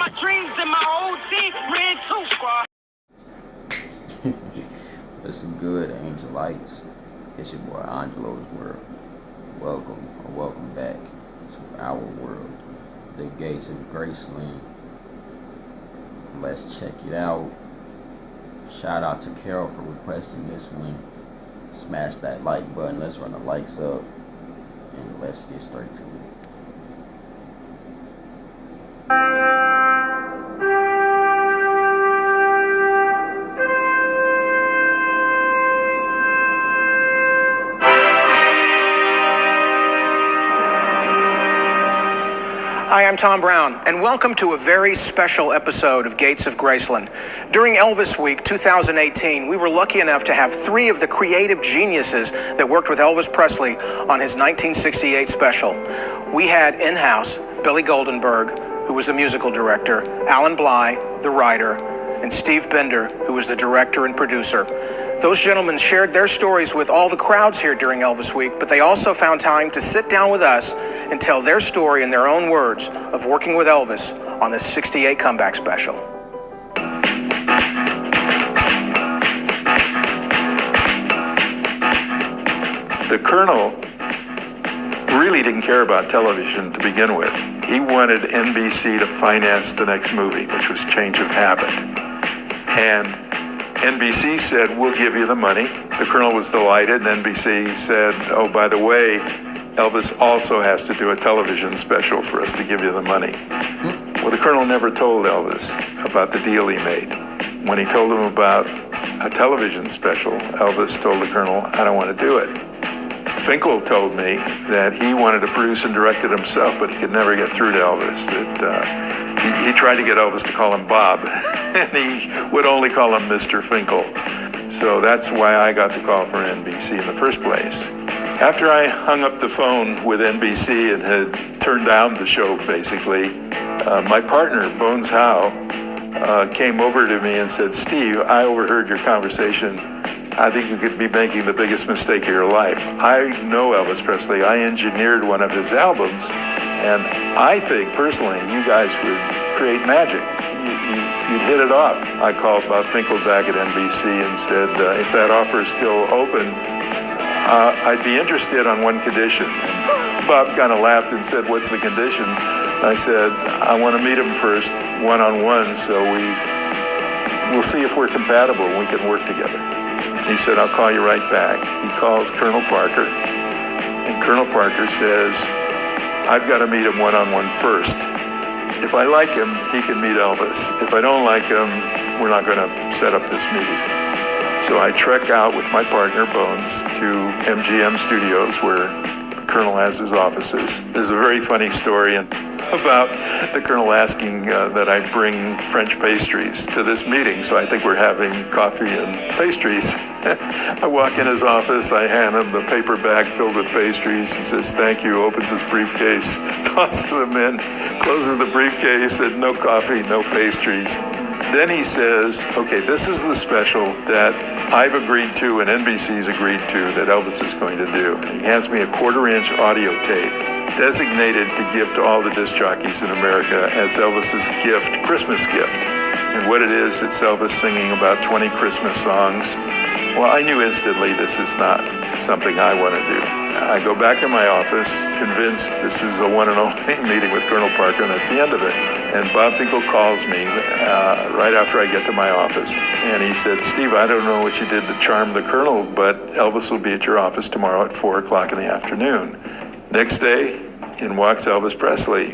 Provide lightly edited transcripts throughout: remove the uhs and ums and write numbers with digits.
my dreams and my old team ran too far. Listen good, Angel Lights. It's your boy Angelo's World. Welcome or welcome back to our world, the gates of Graceland. Let's check it out. Shout out to Carol for requesting this one. Smash that like button. Let's run the likes up and let's get straight to it. Hi, I'm Tom Brown, and welcome to a very special episode of Gates of Graceland. During Elvis Week 2018, we were lucky enough to have three of the creative geniuses that worked with Elvis Presley on his 1968 special. We had in-house Billy Goldenberg, who was the musical director, Alan Bly, the writer, and Steve Bender, who was the director and producer. Those gentlemen shared their stories with all the crowds here during Elvis Week, but they also found time to sit down with us and tell their story in their own words of working with Elvis on this 68 comeback special. The Colonel really didn't care about television to begin with. He wanted NBC to finance the next movie, which was Change of Habit. And NBC said, we'll give you the money. The Colonel was delighted, and NBC said, oh, by the way, Elvis also has to do a television special for us to give you the money. Well, the Colonel never told Elvis about the deal he made. When he told him about a television special, Elvis told the Colonel, I don't want to do it. Finkel told me that he wanted to produce and direct it himself, but he could never get through to Elvis. He tried to get Elvis to call him Bob, and he would only call him Mr. Finkel. So that's why I got the call from NBC in the first place. After I hung up the phone with NBC and had turned down the show, basically, my partner, Bones Howe, came over to me and said, Steve, I overheard your conversation. I think you could be making the biggest mistake of your life. I know Elvis Presley. I engineered one of his albums, and I think, personally, you guys would create magic. You'd hit it off. I called Bob Finkel back at NBC and said, if that offer is still open, I'd be interested on one condition. Bob kind of laughed and said, what's the condition? I said, I want to meet him first, one-on-one, so we'll see if we're compatible and we can work together. He said, I'll call you right back. He calls Colonel Parker, and Colonel Parker says, I've got to meet him one-on-one first. If I like him, he can meet Elvis. If I don't like him, we're not going to set up this meeting. So I trek out with my partner, Bones, to MGM Studios, where the Colonel has his offices. There's a very funny story about the Colonel asking that I bring French pastries to this meeting, so I think we're having coffee and pastries. I walk in his office, I hand him the paper bag filled with pastries. He says, thank you, opens his briefcase, tosses them in, closes the briefcase, and no coffee, no pastries. Then he says, okay, this is the special that I've agreed to and NBC's agreed to that Elvis is going to do. He hands me a 1/4-inch audio tape designated to give to all the disc jockeys in America as Elvis's gift, Christmas gift. And what it is, it's Elvis singing about 20 Christmas songs. Well, I knew instantly this is not something I want to do. I go back to my office, convinced this is a one and only meeting with Colonel Parker, and that's the end of it. And Bob Finkel calls me right after I get to my office. And he said, Steve, I don't know what you did to charm the Colonel, but Elvis will be at your office tomorrow at 4 o'clock in the afternoon. Next day, in walks Elvis Presley.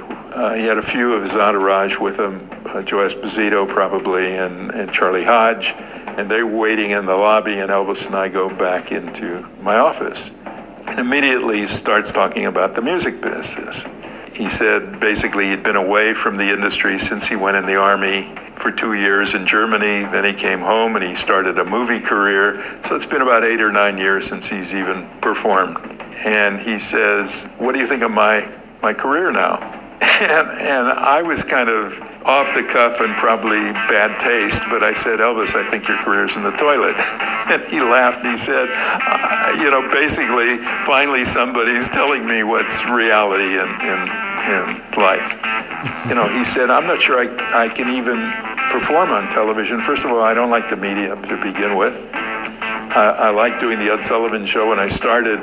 He had a few of his entourage with him, Joe Esposito probably, and Charlie Hodge. And they're waiting in the lobby, and Elvis and I go back into my office. Immediately he starts talking about the music business. He said basically he'd been away from the industry since he went in the Army for 2 years in Germany. Then he came home and he started a movie career. So it's been about 8 or 9 years since he's even performed. And he says, what do you think of my career now? And I was kind of off the cuff and probably bad taste, but I said, Elvis, I think your career's in the toilet. And he laughed and he said, basically, finally somebody's telling me what's reality. And in life. He said, I'm not sure I can even perform on television. First of all, I don't like the media to begin with. I liked doing the Ed Sullivan Show when I started,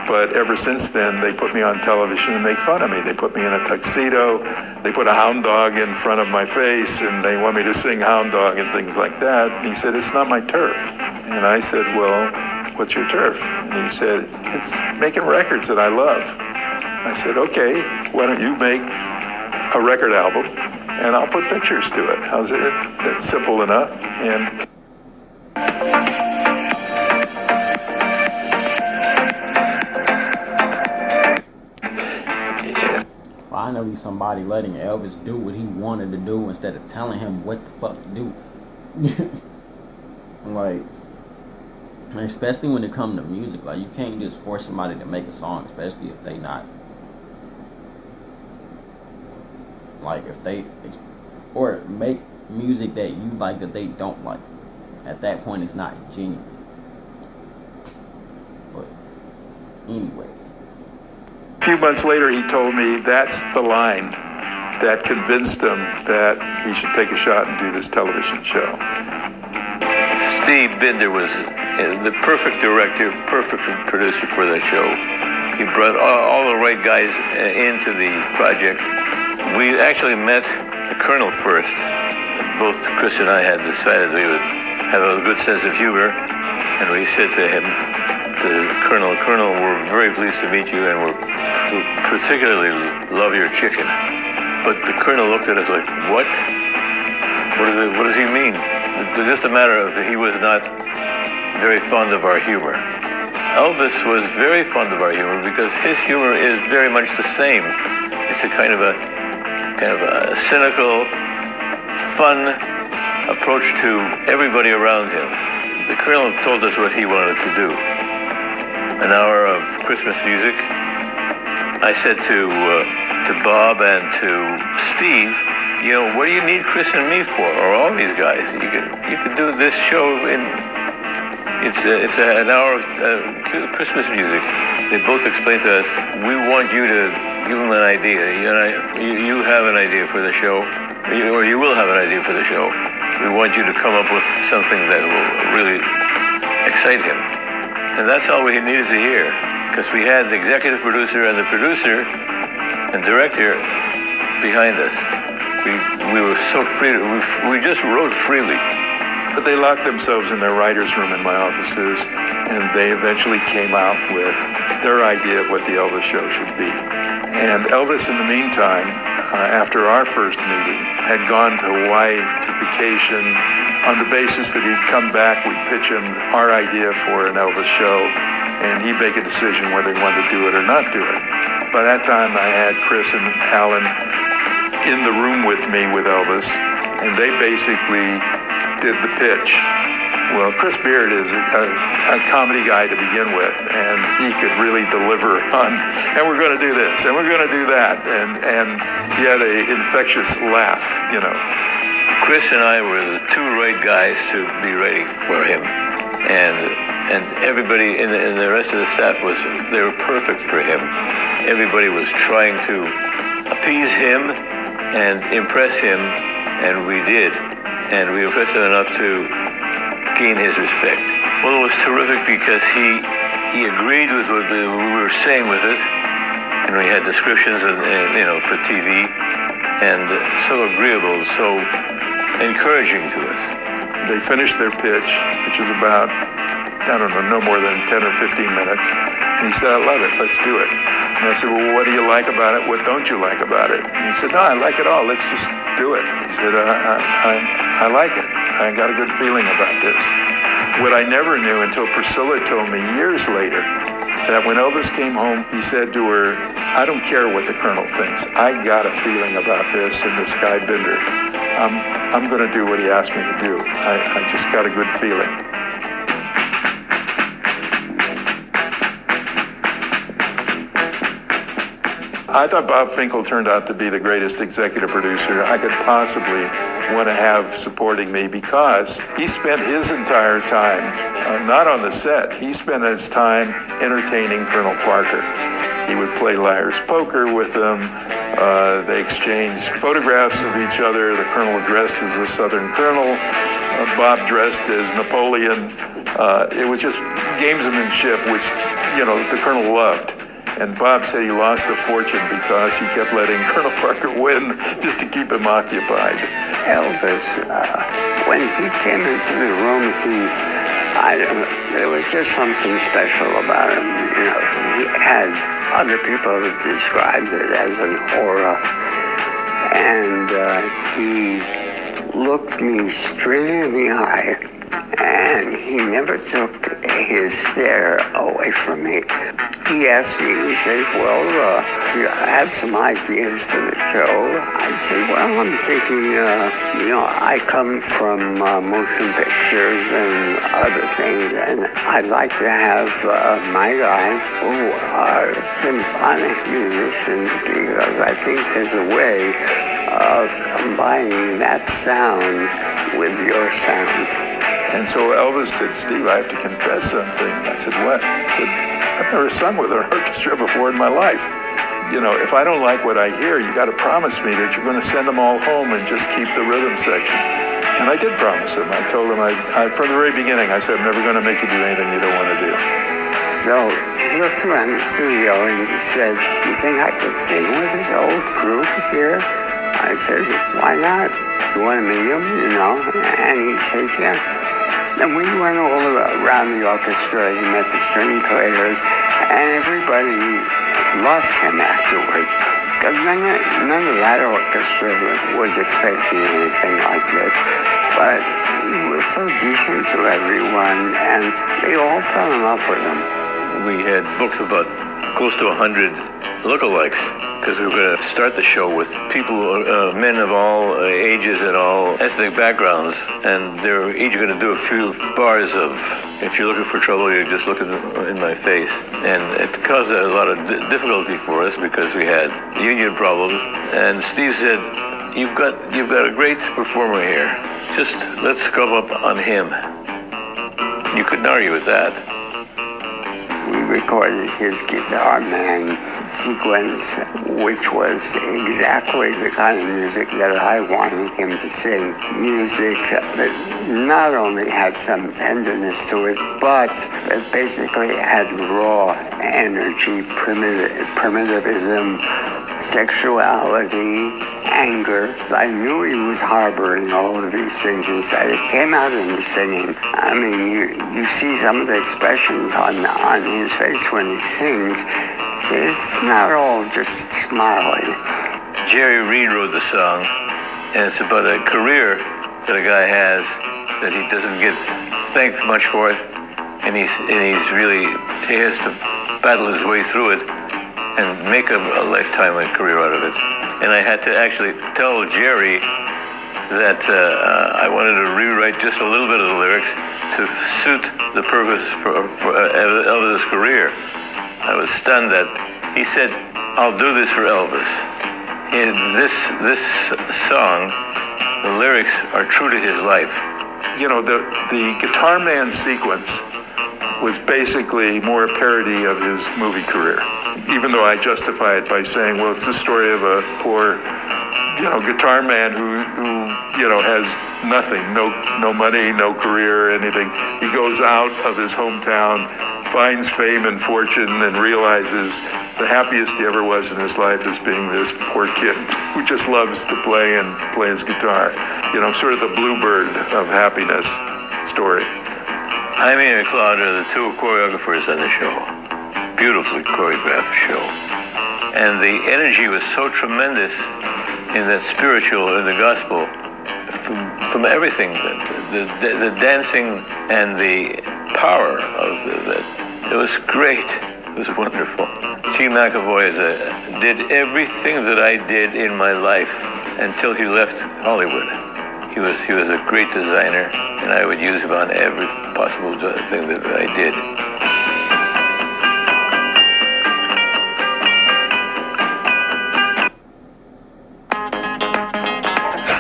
but ever since then, they put me on television and make fun of me. They put me in a tuxedo, they put a hound dog in front of my face, and they want me to sing hound dog and things like that. And he said, it's not my turf. And I said, well, what's your turf? And he said, it's making records that I love. I said, okay, why don't you make a record album, and I'll put pictures to it. How's it? That's simple enough. And finally somebody letting Elvis do what he wanted to do instead of telling him what the fuck to do. Like, especially when it comes to music, like, you can't just force somebody to make a song, especially if they not, like, if they, or make music that you like that they don't like. At that point, it's not genuine. But anyway, a few months later, he told me that's the line that convinced him that he should take a shot and do this television show. Steve Binder was the perfect director, perfect producer for that show. He brought all the right guys into the project. We actually met the Colonel first. Both Chris and I had decided we would have a good sense of humor, and we said to him, to the Colonel, we're very pleased to meet you, and we particularly love your chicken. But the Colonel looked at us like, what? What does he mean? It's just a matter of he was not very fond of our humor. Elvis was very fond of our humor because his humor is very much the same. It's a kind of a cynical, fun approach to everybody around him. The Colonel told us what he wanted to do. An hour of Christmas music. I said to Bob and to Steve, what do you need Chris and me for, or all these guys? You can do this show in. It's an hour of Christmas music. They both explained to us, we want you to give them an idea. You have an idea for the show, or you will have an idea for the show. We want you to come up with something that will really excite him. And that's all we needed to hear, because we had the executive producer and the producer and director behind us. We were so free. We just wrote freely. But they locked themselves in their writer's room in my offices, and they eventually came out with their idea of what the Elvis show should be. And Elvis, in the meantime, after our first meeting, had gone to Hawaii to vacation. On the basis that he'd come back, we'd pitch him our idea for an Elvis show, and he'd make a decision whether he wanted to do it or not do it. By that time, I had Chris and Alan in the room with me with Elvis, and they basically did the pitch. Well, Chris Beard is a comedy guy to begin with, and he could really deliver on, and we're going to do this, and we're going to do that, and he had an infectious laugh, Chris and I were the two right guys to be ready for him, and everybody in the rest of the staff they were perfect for him. Everybody was trying to appease him and impress him, and we did. And we impressed him enough to gain his respect. Well, it was terrific because he agreed with what we were saying with it, and we had descriptions and for TV, and so agreeable, so encouraging to us. They finished their pitch, which was about, no more than 10 or 15 minutes, and he said, I love it, let's do it. And I said, well, what do you like about it? What don't you like about it? And he said, no, I like it all. Let's just do it. He said, I like it. I got a good feeling about this. What I never knew until Priscilla told me years later, that when Elvis came home, he said to her, I don't care what the Colonel thinks. I got a feeling about this and this guy Binder. I'm going to do what he asked me to do. I just got a good feeling. I thought Bob Finkel turned out to be the greatest executive producer I could possibly want to have supporting me, because he spent his entire time, not on the set, he spent his time entertaining Colonel Parker. He would play liar's poker with him. They exchanged photographs of each other. The colonel dressed as a Southern colonel, Bob dressed as Napoleon. It was just gamesmanship, which, the colonel loved. And Bob said he lost a fortune because he kept letting Colonel Parker win just to keep him occupied. Elvis, when he came into the room, there was just something special about him. He had other people have described it as an aura. And he looked me straight in the eye, and he never took his stare away from me. He asked me, he said, well, I have some ideas for the show. I said, well, I'm thinking, I come from motion pictures and other things, and I'd like to have my guys who are symphonic musicians, because I think there's a way of combining that sound with your sound. And so Elvis said, Steve, I have to confess something. I said, what? He said, I've never sung with an orchestra before in my life. If I don't like what I hear, you got to promise me that you're going to send them all home and just keep the rhythm section. And I did promise him. I told him, from the very beginning, I said, I'm never going to make you do anything you don't want to do. So he looked around the studio and he said, do you think I could sing with this old group here? I said, why not? You want to meet him, And he said, yeah. Then we went all around the orchestra. He met the string players, and everybody loved him afterwards. Because none of that orchestra was expecting anything like this. But he was so decent to everyone, and they all fell in love with him. We had booked about close to 100 lookalikes, because we were going to start the show with people, men of all ages and all ethnic backgrounds, and they're each going to do a few bars of, if you're looking for trouble, you're just looking in my face. And it caused a lot of difficulty for us because we had union problems. And Steve said, you've got a great performer here. Just let's scrub up on him. You couldn't argue with that. We recorded his Guitar Man sequence, which was exactly the kind of music that I wanted him to sing. Music that not only had some tenderness to it, but that basically had raw energy, primitivism, sexuality, anger. I knew he was harboring all of these things inside. It came out in the singing. I mean, you see some of the expressions on his face when he sings. It's not all just smiling. Jerry Reed wrote the song, and it's about a career that a guy has that he doesn't get thanked much for it, and he has to battle his way through it and make a lifetime career out of it. And I had to actually tell Jerry that I wanted to rewrite just a little bit of the lyrics to suit the purpose for Elvis' career. I was stunned that he said, I'll do this for Elvis. In this song, the lyrics are true to his life. The Guitar Man sequence was basically more a parody of his movie career, even though I justify it by saying, well, it's the story of a poor, guitar man who has nothing, no money, no career, anything. He goes out of his hometown, finds fame and fortune, and realizes the happiest he ever was in his life is being this poor kid who just loves to play his guitar. Sort of the bluebird of happiness story. I and Claude are the two choreographers on the show. Beautifully choreographed show. And the energy was so tremendous in that spiritual, in the gospel, from everything, the dancing and the power of that. It was great. It was wonderful. G. McAvoy did everything that I did in my life until he left Hollywood. He was a great designer, and I would use him on every possible thing that I did.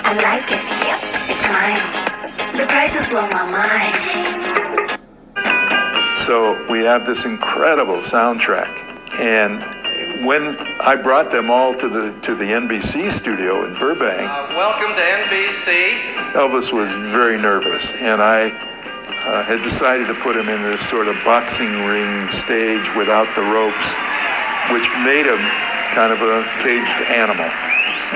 I like it. Yep, it's mine. The prices blow my mind. So we have this incredible soundtrack, and when I brought them all to the NBC studio in Burbank, welcome to NBC. Elvis was very nervous, and I had decided to put him in this sort of boxing ring stage without the ropes, which made him kind of a caged animal.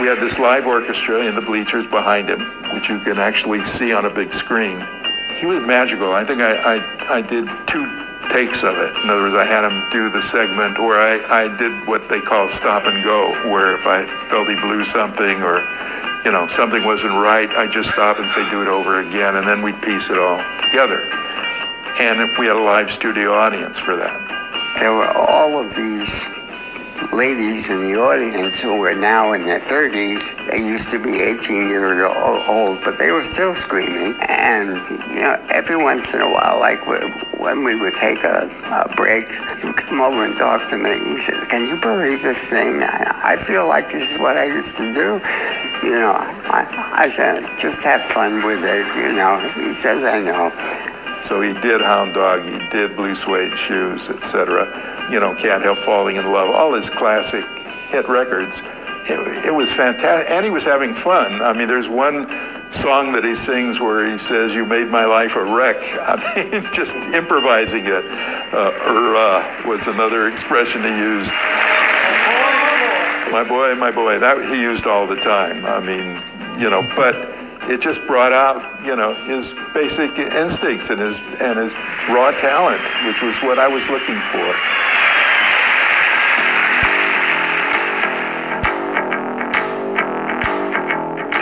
We had this live orchestra in the bleachers behind him, which you can actually see on a big screen. He was magical. I think I did 2 takes of it. In other words, I had him do the segment where I did what they call stop and go, where if I felt he blew something or, you know, something wasn't right, I'd just stop and say, do it over again, and then we'd piece it all together. And we had a live studio audience for that. There were all of these ladies in the audience who were now in their 30s. They used to be 18 years old, but they were still screaming. And, you know, every once in a while, like when we would take a break, he would come over and talk to me. He said, can you believe this thing? I feel like this is what I used to do. You know, I said, just have fun with it, you know. He says, I know. So he did Hound Dog, he did Blue Suede Shoes, etc. You know, Can't Help Falling in Love, all his classic hit records. It was fantastic, and he was having fun. I mean, there's one song that he sings where he says, you made my life a wreck. I mean, just improvising it. Was another expression he used. My boy, that he used all the time. I mean, you know, but it just brought out, you know, his basic instincts and his raw talent, which was what I was looking for.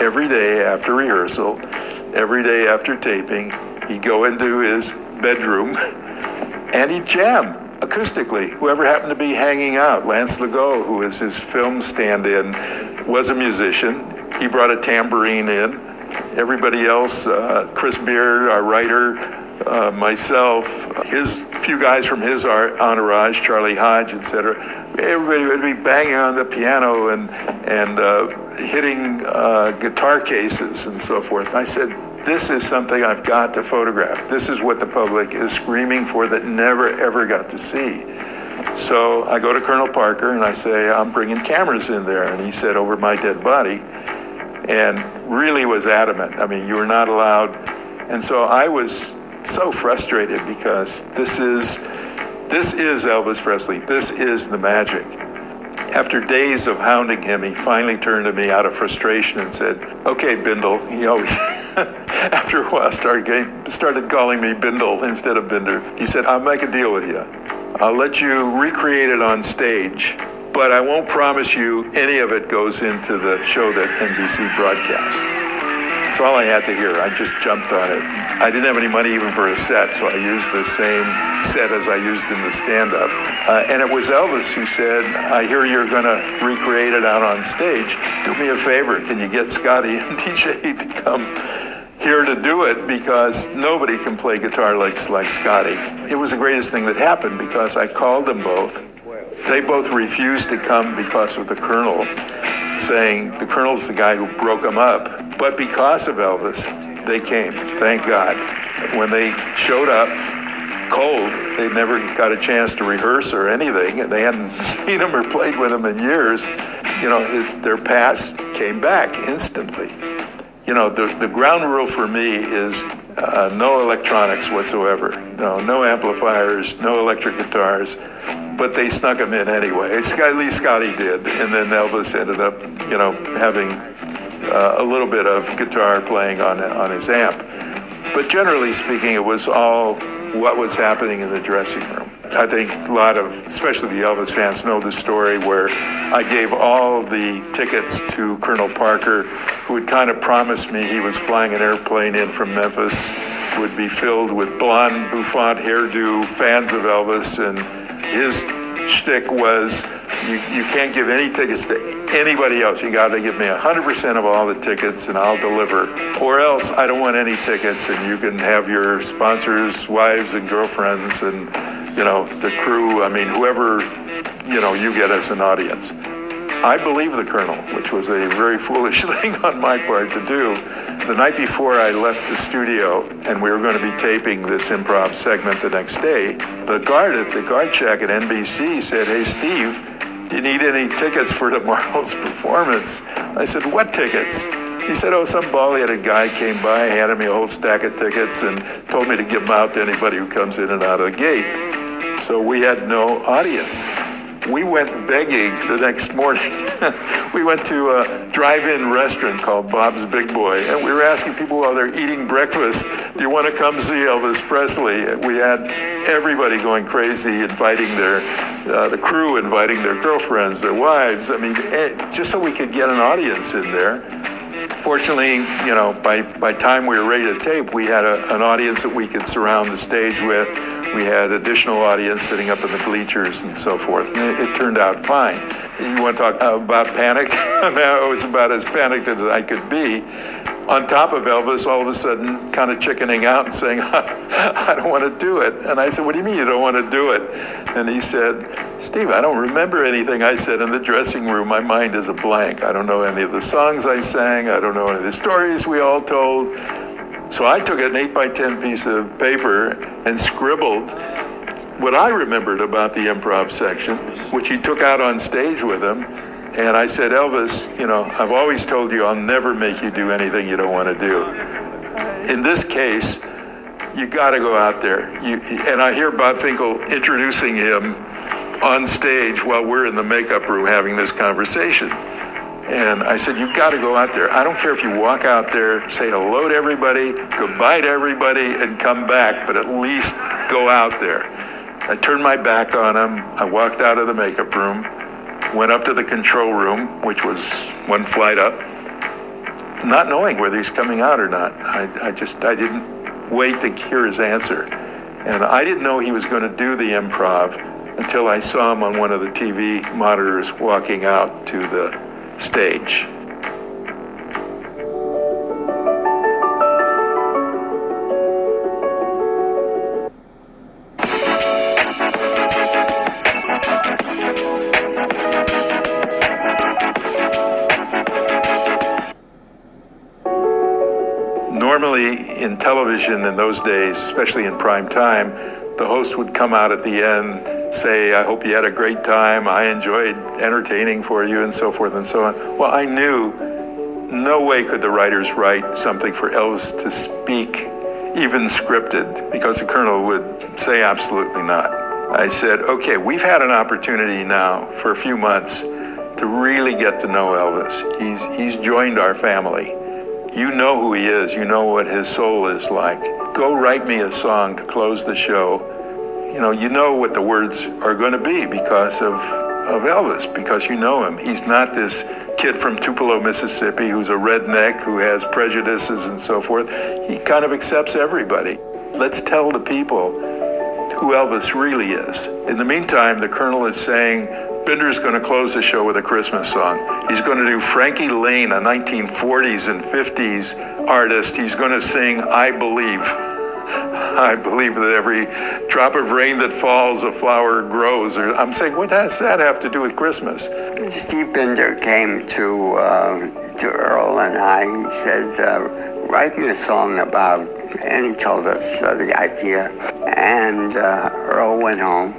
Every day after rehearsal, every day after taping, he'd go into his bedroom and he'd jam acoustically. Whoever happened to be hanging out, Lance Legault, who was his film stand-in, was a musician. He brought a tambourine in. Everybody else, Chris Beard, our writer, myself, his few guys from his entourage, Charlie Hodge, etc. Everybody would be banging on the piano and hitting guitar cases and so forth. And I said, this is something I've got to photograph. This is what the public is screaming for that never, ever got to see. So I go to Colonel Parker and I say, I'm bringing cameras in there. And he said, over my dead body. And really was adamant. I mean, you were not allowed. And so I was so frustrated because this is Elvis Presley. This is the magic. After days of hounding him, he finally turned to me out of frustration and said, okay, Bindle. He always, after a while, started calling me Bindle instead of Binder. He said, I'll make a deal with you. I'll let you recreate it on stage, but I won't promise you any of it goes into the show that NBC broadcasts. That's all I had to hear. I just jumped on it. I didn't have any money even for a set, so I used the same set as I used in the stand-up. And it was Elvis who said, I hear you're going to recreate it out on stage. Do me a favor, can you get Scotty and DJ to come here to do it, because nobody can play guitar like Scotty. It was the greatest thing that happened because I called them both. They both refused to come because of the Colonel, saying the Colonel's the guy who broke them up. But because of Elvis, they came, thank God. When they showed up cold, they never got a chance to rehearse or anything, and they hadn't seen him or played with him in years. You know, their past came back instantly. You know, the ground rule for me is no electronics whatsoever. No amplifiers, no electric guitars, but they snuck them in anyway. At least Scotty did, and then Elvis ended up, you know, having a little bit of guitar playing on his amp. But generally speaking, it was all what was happening in the dressing room. I think a lot of, especially the Elvis fans, know the story where I gave all the tickets to Colonel Parker, who had kind of promised me he was flying an airplane in from Memphis, would be filled with blonde, bouffant hairdo fans of Elvis, and his shtick was, you can't give any tickets to anybody else. You got to give me 100% of all the tickets and I'll deliver. Or else I don't want any tickets and you can have your sponsors' wives and girlfriends and, you know, the crew. I mean, whoever, you know, you get as an audience. I believe the Colonel, which was a very foolish thing on my part to do. The night before I left the studio and we were going to be taping this improv segment the next day, the guard at the guard shack at NBC said, hey, Steve, do you need any tickets for tomorrow's performance? I said, what tickets? He said, oh, some bald-headed guy came by, handed me a whole stack of tickets, and told me to give them out to anybody who comes in and out of the gate. So we had no audience. We went begging the next morning. We went to a drive-in restaurant called Bob's Big Boy, and we were asking people while they're eating breakfast, do you want to come see Elvis Presley? We had everybody going crazy, inviting the crew, inviting their girlfriends, their wives. I mean, just so we could get an audience in there. Fortunately, by time we were ready to tape, we had an audience that we could surround the stage with. We had additional audience sitting up in the bleachers and so forth. And it turned out fine. You want to talk about panic? I was about as panicked as I could be. On top of Elvis, all of a sudden, kind of chickening out and saying, I don't want to do it. And I said, what do you mean you don't want to do it? And he said, Steve, I don't remember anything I said in the dressing room. My mind is a blank. I don't know any of the songs I sang. I don't know any of the stories we all told. So I took an 8x10 piece of paper and scribbled what I remembered about the improv section, which he took out on stage with him. And I said, Elvis, I've always told you I'll never make you do anything you don't want to do. In this case, you got to go out there. And I hear Bob Finkel introducing him on stage while we're in the makeup room having this conversation. And I said, you've got to go out there. I don't care if you walk out there, say hello to everybody, goodbye to everybody, and come back, but at least go out there. I turned my back on him. I walked out of the makeup room, went up to the control room, which was one flight up, not knowing whether he's coming out or not. I didn't wait to hear his answer. And I didn't know he was going to do the improv until I saw him on one of the TV monitors walking out to the stage. Normally in television in those days, especially in prime time, the host would come out at the end, say, I hope you had a great time, I enjoyed entertaining for you, and so forth and so on. Well, I knew no way could the writers write something for Elvis to speak, even scripted, because the Colonel would say absolutely not. I said, okay, we've had an opportunity now for a few months to really get to know Elvis. He's joined our family. You know who he is. You know what his soul is like. Go write me a song to close the show. You know what the words are going to be because of Elvis, because you know him. He's not this kid from Tupelo, Mississippi, who's a redneck, who has prejudices and so forth. He kind of accepts everybody. Let's tell the people who Elvis really is. In the meantime, the Colonel is saying, Binder's going to close the show with a Christmas song. He's going to do Frankie Lane, a 1940s and 50s artist. He's going to sing I Believe. I believe that every drop of rain that falls, a flower grows. I'm saying, what does that have to do with Christmas? Steve Binder came to Earl and I. He said, write me a song about, and he told us the idea. And Earl went home.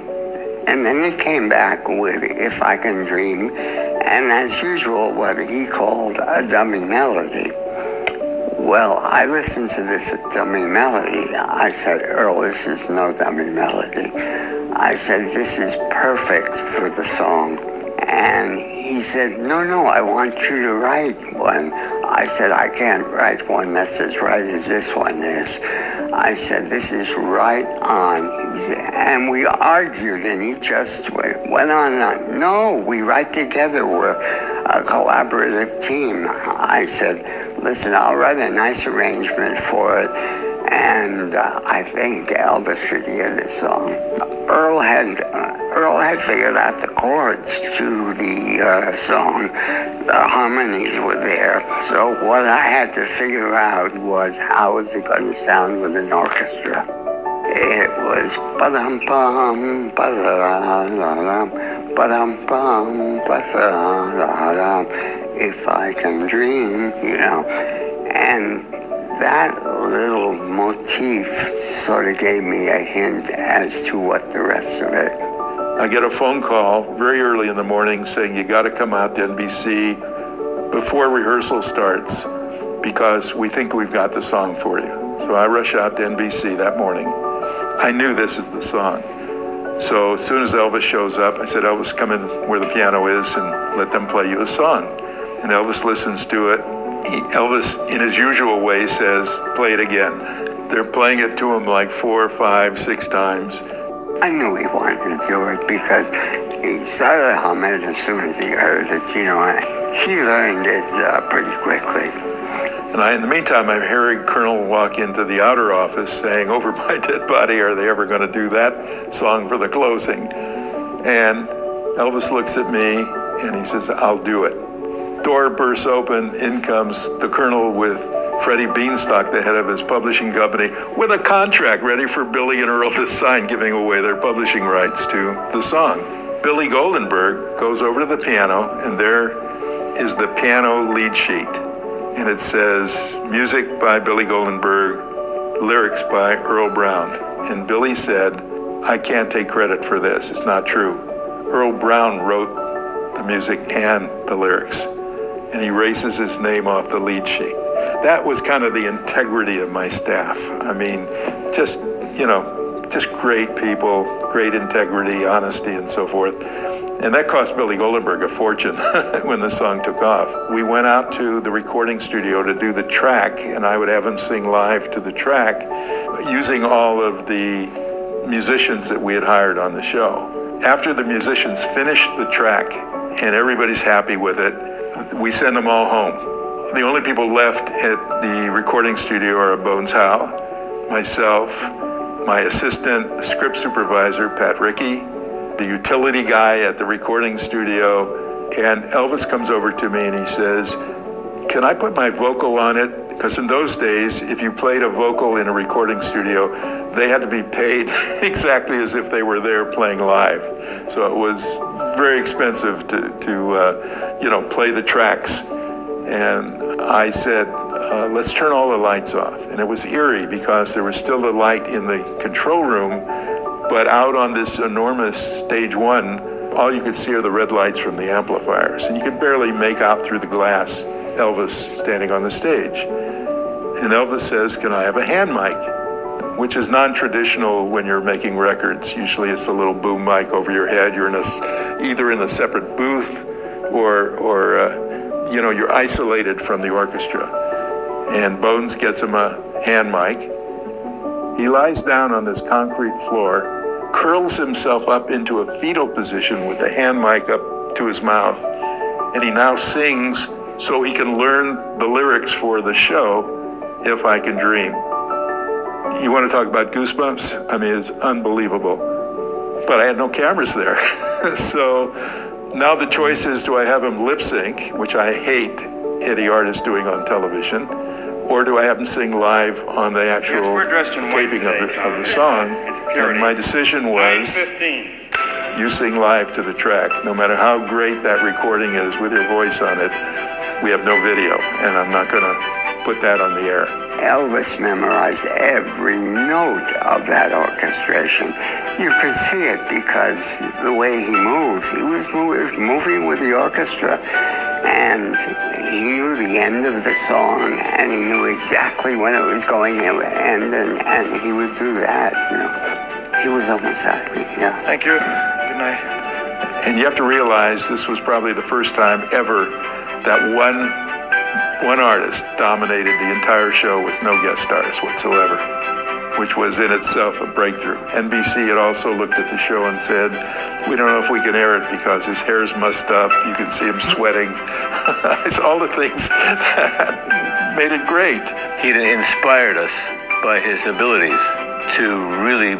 And then he came back with If I Can Dream, and as usual, what he called a dummy melody. Well, I listened to this dummy melody. I said, Earl, this is no dummy melody. I said, this is perfect for the song. And he said, no, I want you to write one. I said, I can't write one that's as right as this one is. I said, this is right on. And we argued, and he just went on and on. No, we write together. We're a collaborative team. I said, listen, I'll write a nice arrangement for it, and I think Elvis should hear this song. Earl had figured out the chords to the song. The harmonies were there. So what I had to figure out was how was it going to sound with an orchestra. It was ba-dum-bum, ba-da-da-da-dum, ba-dum-bum, ba-da-da-da-dum, If I Can Dream, And that little motif sort of gave me a hint as to what the rest of it I get a phone call very early in the morning saying, you got to come out to NBC before rehearsal starts because we think we've got the song for you. So I rush out to NBC that morning. I knew this is the song. So as soon as Elvis shows up, I said, Elvis, come in where the piano is and let them play you a song. And Elvis listens to it. Elvis, in his usual way, says, play it again. They're playing it to him like 4, 5, 6 times. I knew he wanted to do it because he started to hum it as soon as he heard it, you know. He learned it pretty quickly. And in the meantime, I'm hearing Colonel walk into the outer office saying, over my dead body, are they ever going to do that song for the closing? And Elvis looks at me and he says, I'll do it. Door bursts open, in comes the Colonel with Freddie Beanstalk, the head of his publishing company, with a contract ready for Billy and Earl to sign, giving away their publishing rights to the song. Billy Goldenberg goes over to the piano, and there is the piano lead sheet. And it says, music by Billy Goldenberg, lyrics by Earl Brown. And Billy said, I can't take credit for this. It's not true. Earl Brown wrote the music and the lyrics. And he erases his name off the lead sheet. That was kind of the integrity of my staff. I mean, just great people, great integrity, honesty, and so forth. And that cost Billy Goldenberg a fortune when the song took off. We went out to the recording studio to do the track, and I would have him sing live to the track using all of the musicians that we had hired on the show. After the musicians finish the track and everybody's happy with it, we send them all home. The only people left at the recording studio are Bones Howe, myself, my assistant script supervisor, Pat Rickey, the utility guy at the recording studio, and Elvis comes over to me and he says, can I put my vocal on it? Because in those days, if you played a vocal in a recording studio, they had to be paid exactly as if they were there playing live. So it was very expensive to play the tracks. And I said, let's turn all the lights off. And it was eerie because there was still the light in the control room, but out on this enormous stage 1, all you could see are the red lights from the amplifiers. And you could barely make out through the glass Elvis standing on the stage. And Elvis says, can I have a hand mic? Which is non-traditional when you're making records. Usually it's a little boom mic over your head. You're either in a separate booth or you're isolated from the orchestra. And Bones gets him a hand mic. He lies down on this concrete floor, curls himself up into a fetal position with the hand mic up to his mouth, and he now sings so he can learn the lyrics for the show, If I Can Dream. You want to talk about goosebumps? I mean, it's unbelievable. But I had no cameras there. So now the choice is, do I have him lip sync, which I hate any artist doing on television, or do I have him sing live on the actual taping of the song? And my decision was, you sing live to the track. No matter how great that recording is with your voice on it, we have no video, and I'm not going to put that on the air. Elvis memorized every note of that orchestration. You could see it because the way he moved, he was moving with the orchestra, and he knew the end of the song, and he knew exactly when it was going to end, and he would do that. He was almost happy. Yeah. Thank you. Good night. And you have to realize this was probably the first time ever that one artist dominated the entire show with no guest stars whatsoever, which was in itself a breakthrough. NBC had also looked at the show and said, we don't know if we can air it because his hair's mussed up, you can see him sweating. It's all the things that made it great. He inspired us by his abilities to really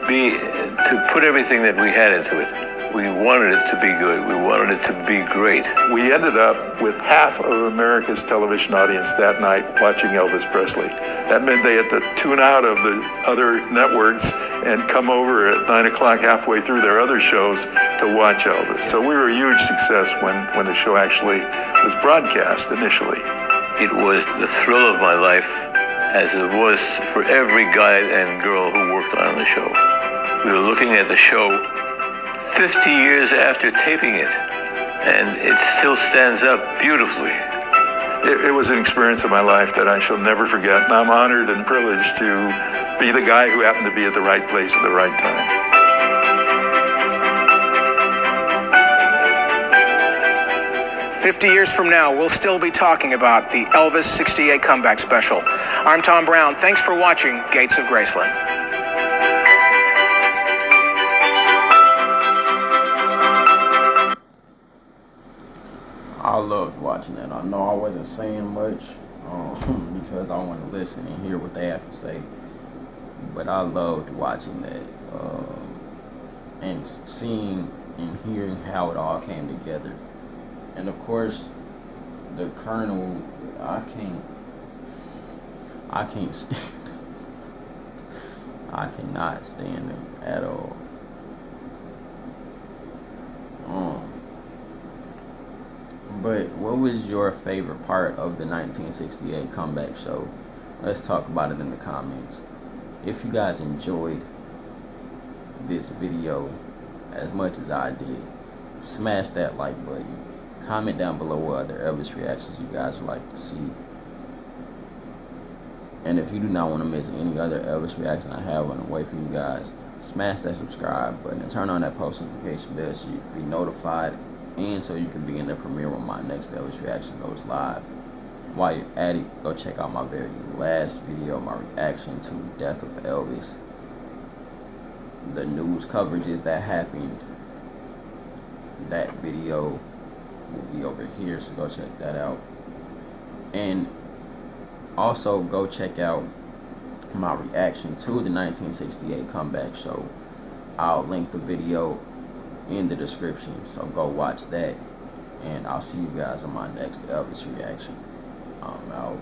to put everything that we had into it. We wanted it to be good. We wanted it to be great. We ended up with half of America's television audience that night watching Elvis Presley. That meant they had to tune out of the other networks and come over at 9 o'clock halfway through their other shows to watch Elvis. So we were a huge success when the show actually was broadcast initially. It was the thrill of my life, as it was for every guy and girl who worked on the show. We were looking at the show 50 years after taping it, and it still stands up beautifully. It was an experience of my life that I shall never forget, and I'm honored and privileged to be the guy who happened to be at the right place at the right time. 50 years from now, we'll still be talking about the Elvis 68 comeback special. I'm Tom Brown. Thanks for watching Gates of Graceland. I loved watching that. I know I wasn't saying much because I want to listen and hear what they have to say. But I loved watching that and seeing and hearing how it all came together. And of course, the Colonel, I can't stand him. I cannot stand him at all. But what was your favorite part of the 1968 comeback show? Let's talk about it in the comments. If you guys enjoyed this video as much as I did, smash that like button. Comment down below what other Elvis reactions you guys would like to see. And if you do not want to miss any other Elvis reaction I have on the way for you guys, smash that subscribe button and turn on that post notification bell so you can be notified and so you can be in the premiere when my next Elvis reaction goes live. While you're at it, go check out my very last video, my reaction to Death of Elvis. The news coverages that happened. That video will be over here, so go check that out. And also go check out my reaction to the 1968 comeback show. I'll link the video in the description, so go watch that, and I'll see you guys on my next Elvis reaction. I'm out.